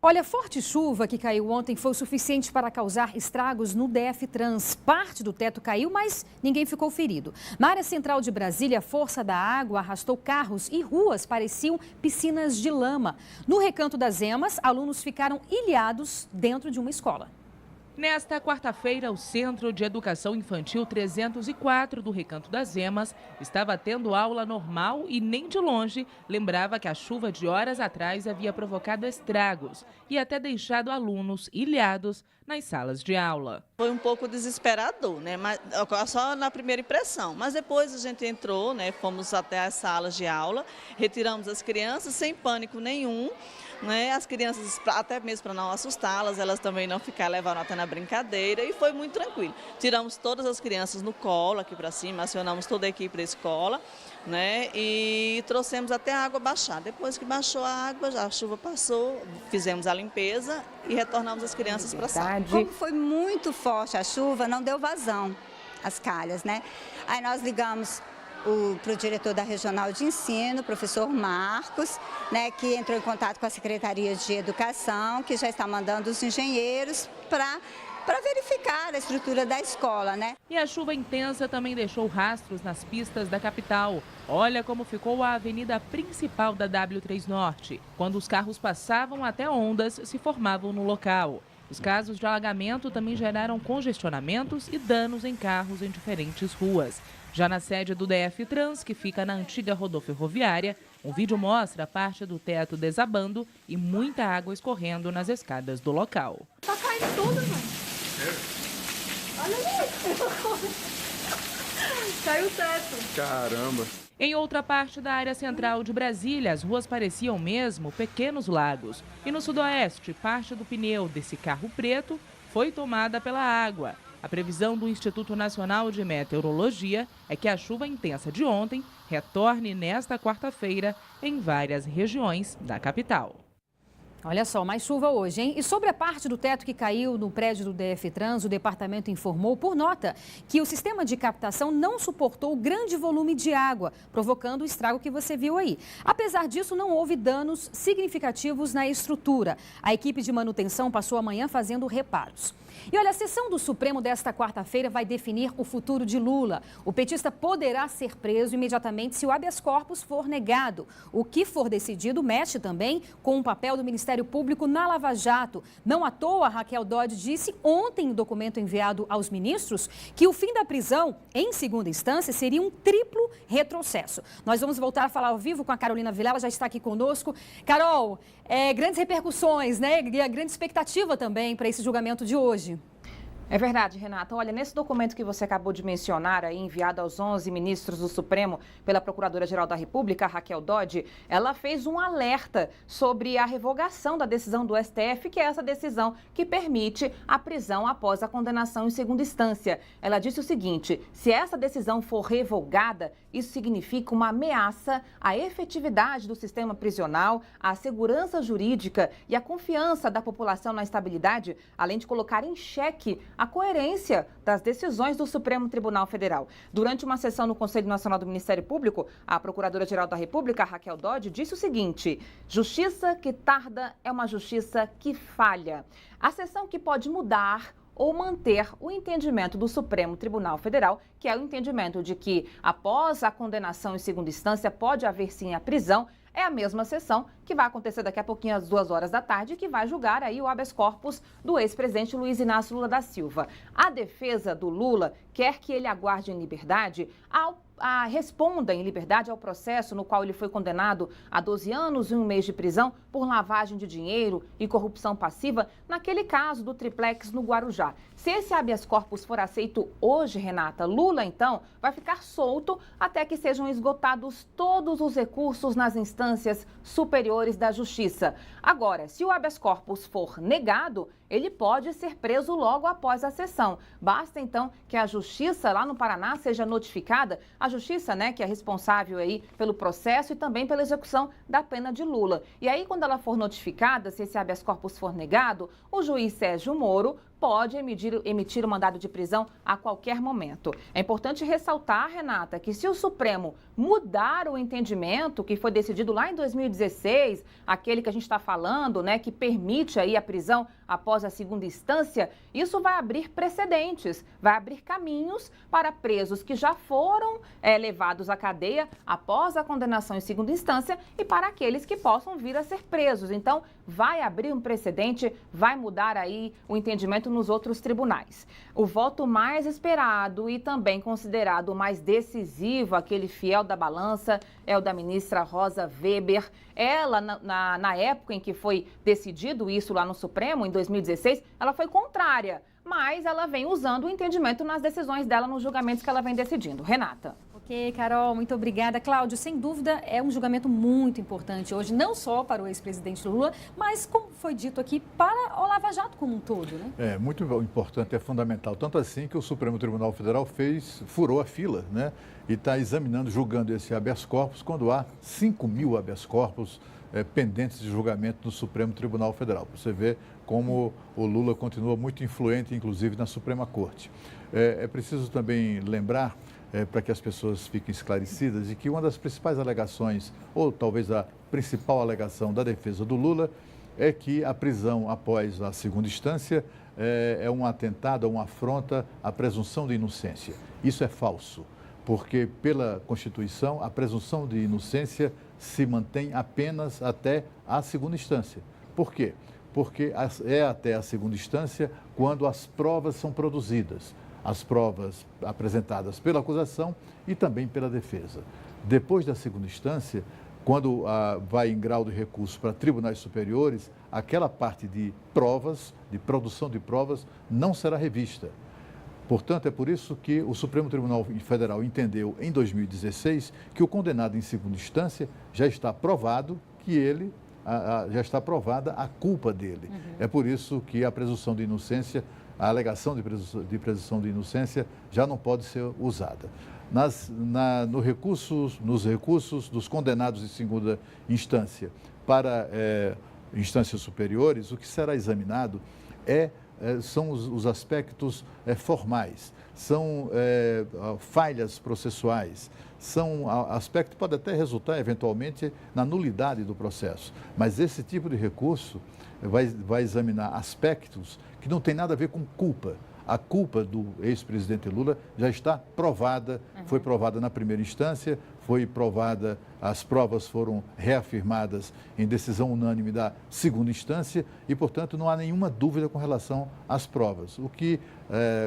Olha, a forte chuva que caiu ontem foi o suficiente para causar estragos no DF Trans. Parte do teto caiu, mas ninguém ficou ferido. Na área central de Brasília, a força da água arrastou carros e ruas pareciam piscinas de lama. No Recanto das Emas, alunos ficaram ilhados dentro de uma escola. Nesta quarta-feira, o Centro de Educação Infantil 304 do Recanto das Emas estava tendo aula normal e nem de longe lembrava que a chuva de horas atrás havia provocado estragos e até deixado alunos ilhados nas salas de aula. Foi um pouco desesperador, né? Mas só na primeira impressão. Mas depois a gente entrou, né? Fomos até as salas de aula, retiramos as crianças sem pânico nenhum. Né? As crianças, até mesmo para não assustá-las, elas também não ficaram, levaram até na brincadeira e foi muito tranquilo. Tiramos todas as crianças no colo aqui para cima, acionamos toda a equipe para a escola, né? E trouxemos até a água baixar. Depois que baixou a água, a chuva passou, fizemos a limpeza e retornamos as crianças para a sala. Como foi muito forte a chuva, não deu vazão às calhas, né? Aí nós ligamos para o diretor da Regional de Ensino, professor Marcos, né, que entrou em contato com a Secretaria de Educação, que já está mandando os engenheiros para verificar a estrutura da escola, né? E a chuva intensa também deixou rastros nas pistas da capital. Olha como ficou a avenida principal da W3 Norte. Quando os carros passavam, até ondas se formavam no local. Os casos de alagamento também geraram congestionamentos e danos em carros em diferentes ruas. Já na sede do DF Trans, que fica na antiga rodoferroviária, um vídeo mostra parte do teto desabando e muita água escorrendo nas escadas do local. Tá caindo tudo, mãe. Olha ali. Caiu o teto. Caramba. Em outra parte da área central de Brasília, as ruas pareciam mesmo pequenos lagos. E no sudoeste, parte do pneu desse carro preto foi tomada pela água. A previsão do Instituto Nacional de Meteorologia é que a chuva intensa de ontem retorne nesta quarta-feira em várias regiões da capital. Olha só, mais chuva hoje, hein? E sobre a parte do teto que caiu no prédio do DF Trans, o departamento informou por nota que o sistema de captação não suportou o grande volume de água, provocando o estrago que você viu aí. Apesar disso, não houve danos significativos na estrutura. A equipe de manutenção passou a manhã fazendo reparos. E olha, a sessão do Supremo desta quarta-feira vai definir o futuro de Lula. O petista poderá ser preso imediatamente se o habeas corpus for negado. O que for decidido mexe também com o papel do Ministério Público na Lava Jato. Não à toa, Raquel Dodge disse ontem em documento enviado aos ministros que o fim da prisão, em segunda instância, seria um triplo retrocesso. Nós vamos voltar a falar ao vivo com a Carolina Vilela, já está aqui conosco. Carol, grandes repercussões, né? E a grande expectativa também para esse julgamento de hoje. É verdade, Renata. Olha, nesse documento que você acabou de mencionar, aí, enviado aos 11 ministros do Supremo pela Procuradora-Geral da República, Raquel Dodge, ela fez um alerta sobre a revogação da decisão do STF, que é essa decisão que permite a prisão após a condenação em segunda instância. Ela disse o seguinte: se essa decisão for revogada, isso significa uma ameaça à efetividade do sistema prisional, à segurança jurídica e à confiança da população na estabilidade, além de colocar em xeque a coerência das decisões do Supremo Tribunal Federal. Durante uma sessão no Conselho Nacional do Ministério Público, a Procuradora-Geral da República, Raquel Dodge, disse o seguinte: justiça que tarda é uma justiça que falha. A sessão que pode mudar ou manter o entendimento do Supremo Tribunal Federal, que é o entendimento de que, após a condenação em segunda instância, pode haver sim a prisão, é a mesma sessão que vai acontecer daqui a pouquinho às 2 horas da tarde, que vai julgar aí o habeas corpus do ex-presidente Luiz Inácio Lula da Silva. A defesa do Lula quer que ele aguarde em liberdade responda em liberdade ao processo no qual ele foi condenado a 12 anos e 1 mês de prisão por lavagem de dinheiro e corrupção passiva, naquele caso do triplex no Guarujá. Se esse habeas corpus for aceito hoje, Renata, Lula, então, vai ficar solto até que sejam esgotados todos os recursos nas instâncias superiores da Justiça. Agora, se o habeas corpus for negado, ele pode ser preso logo após a sessão. Basta, então, que a Justiça lá no Paraná seja notificada, a Justiça, né, que é responsável aí pelo processo e também pela execução da pena de Lula. E aí, quando ela for notificada, se esse habeas corpus for negado, o juiz Sérgio Moro pode emitir um mandado de prisão a qualquer momento. É importante ressaltar, Renata, que se o Supremo mudar o entendimento que foi decidido lá em 2016, aquele que a gente está falando, né, que permite aí a prisão após a segunda instância, isso vai abrir precedentes, vai abrir caminhos para presos que já foram levados à cadeia após a condenação em segunda instância e para aqueles que possam vir a ser presos. Então, vai abrir um precedente, vai mudar aí o entendimento nos outros tribunais. O voto mais esperado e também considerado o mais decisivo, aquele fiel da balança, é o da ministra Rosa Weber. Ela, na época em que foi decidido isso lá no Supremo, em 2016, ela foi contrária, mas ela vem usando o entendimento nas decisões dela, nos julgamentos que ela vem decidindo. Renata. Ok, Carol, muito obrigada. Cláudio, sem dúvida, é um julgamento muito importante hoje, não só para o ex-presidente Lula, mas, como foi dito aqui, para o Lava Jato como um todo, né? É muito importante, é fundamental. Tanto assim que o Supremo Tribunal Federal furou a fila, né? E está examinando, julgando esse habeas corpus, quando há 5.000 habeas corpus pendentes de julgamento no Supremo Tribunal Federal. Você vê como o Lula continua muito influente, inclusive, na Suprema Corte. É preciso também lembrar, para que as pessoas fiquem esclarecidas, de que uma das principais alegações, ou talvez a principal alegação da defesa do Lula, é que a prisão após a segunda instância é um atentado, uma afronta à presunção de inocência. Isso é falso, porque pela Constituição a presunção de inocência se mantém apenas até a segunda instância. Por quê? Porque é até a segunda instância quando as provas são produzidas. As provas apresentadas pela acusação e também pela defesa. Depois da segunda instância, quando vai em grau de recurso para tribunais superiores, aquela parte de provas, de produção de provas, não será revista. Portanto, é por isso que o Supremo Tribunal Federal entendeu, em 2016, que o condenado em segunda instância já está provado que ele, já está provada a culpa dele. É por isso que a presunção de inocência, a alegação de presunção de inocência já não pode ser usada. Nos recursos dos condenados em segunda instância para instâncias superiores, o que será examinado são os aspectos formais, são falhas processuais, são aspectos que podem até resultar, eventualmente, na nulidade do processo. Mas esse tipo de recurso vai examinar aspectos que não tem nada a ver com culpa. A culpa do ex-presidente Lula já está provada, foi provada na primeira instância, foi provada, as provas foram reafirmadas em decisão unânime da segunda instância e, portanto, não há nenhuma dúvida com relação às provas. O que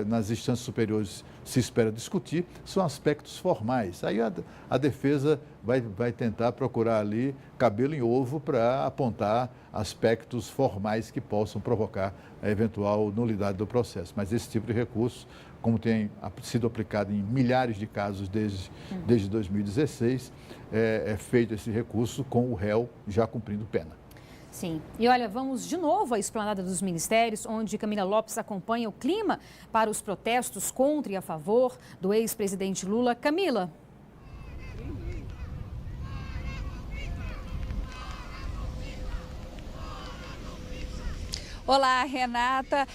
nas instâncias superiores se espera discutir são aspectos formais. Aí a defesa vai tentar procurar ali cabelo em ovo para apontar aspectos formais que possam provocar a eventual nulidade do processo. Mas esse tipo de recurso, como tem sido aplicado em milhares de casos desde 2016, é feito esse recurso com o réu já cumprindo pena. Sim. E olha, vamos de novo à esplanada dos ministérios, onde Camila Lopes acompanha o clima para os protestos contra e a favor do ex-presidente Lula. Camila. Olá, Renata.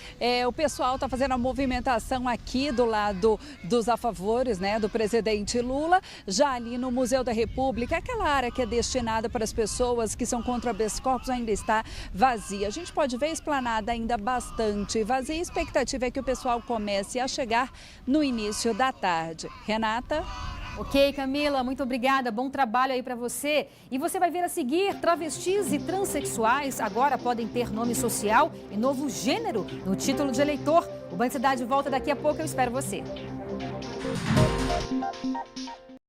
O pessoal está fazendo a movimentação aqui do lado dos afavores, né, do presidente Lula, já ali no Museu da República. Aquela área que é destinada para as pessoas que são contra habeas corpus ainda está vazia. A gente pode ver a esplanada ainda bastante vazia. A expectativa é que o pessoal comece a chegar no início da tarde. Renata? Ok, Camila, muito obrigada. Bom trabalho aí para você. E você vai ver a seguir, travestis e transexuais agora podem ter nome social e novo gênero no título de eleitor. O Band Cidade volta daqui a pouco, eu espero você.